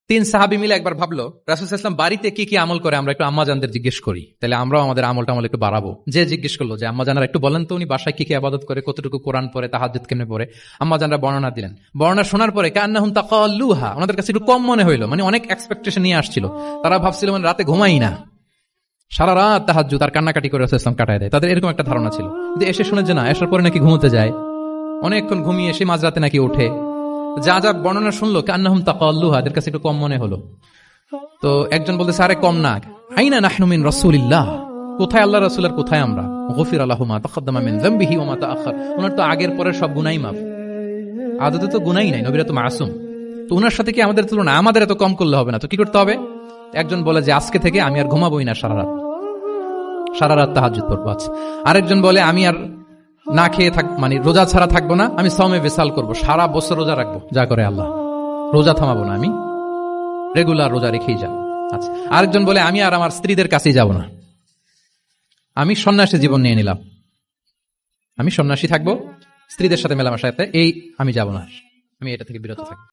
তিন সাহাবী মিলে একবার ভাবলো রাসূল সাল্লাল্লাহু আলাইহি ওয়াসাল্লাম বাড়িতে কি কি আমল করে আমরা একটু আম্মাজানদের জিজ্ঞেস করি, তাহলে আমরাও আমাদের আমলটা একটু বাড়াবো। যে জিজ্ঞেস করলো যে আম্মাজানরা একটু বলেন তো উনি বাসায় কি কি ইবাদত করে, কতটুকু কোরআন পড়ে, তাহাজ্জুদ কেমনে পড়ে। আম্মাজানরা বর্ণনা দিলেন। বর্ণনা শোনার পরে কান্নাহুম তাকাল্লুহা, ওনাদের কাছে একটু কম মনে হইলো, মানে অনেক এক্সপেকটেশন নিয়ে আসছিল। তারা ভাবছিল মানে রাতে ঘুমাই না, সারা রাত তাহাজ্জুদ আর কান্নাকাটি করে রাসূল সাল্লাল্লাহু আলাইহি ওয়াসাল্লাম কাটায় দেয়। তাদের এরকম একটা ধারণা ছিল। কিন্তু এসে শুনে যে না, এসার পরে নাকি ঘুমোতে যায়, অনেকক্ষণ ঘুমিয়ে এসে মাঝরাতে নাকি ওঠে। যা যা বর্ণনা শুনলো কান্নাহুম তাকাল্লুহা, এদের কাছে একটু কম মনে হলো। তো একজন বলতেছে আরে কম না, আইনা নাহনু মিন রাসূলিল্লাহ, কোথায় আল্লাহ রাসূলের, কোথায় আমরা। গফিরা লাহু মা তাকাদ্দামা মিন যামবিহি ওয়া মা তাআখার, ওনার তো আগের পরের সব গুনাহই মাফ। আদতে তো গুনাহই নাই, নবীরা তো মাসুম। তো ওনার সাথে কি আমাদের তুলনা, আমাদের এত কম করলে হবে না, তো কি করতে হবে। একজন বলে যে আজকে থেকে আমি আর ঘুমাবোই না, সারা রাত তাহাজ্জুদ পড়বো। আচ্ছা, আরেকজন বলে আমি আর না খেয়ে মানে রোজা ছাড়া থাকবো না, আমি সাওমে বিসাল করবো, সারা বছর রোজা রাখবো, যা করে আল্লাহ, রোজা থামাবো না, আমি রেগুলার রোজা রেখেই যাব। আচ্ছা, আরেকজন বলে আমি আর আমার স্ত্রীদের কাছেই যাব না, আমি সন্ন্যাসী জীবন নিয়ে নিলাম, আমি সন্ন্যাসী থাকবো, স্ত্রীদের সাথে মেলামেশাতে এই আমি যাব না, আমি এটা থেকে বিরত থাকবো।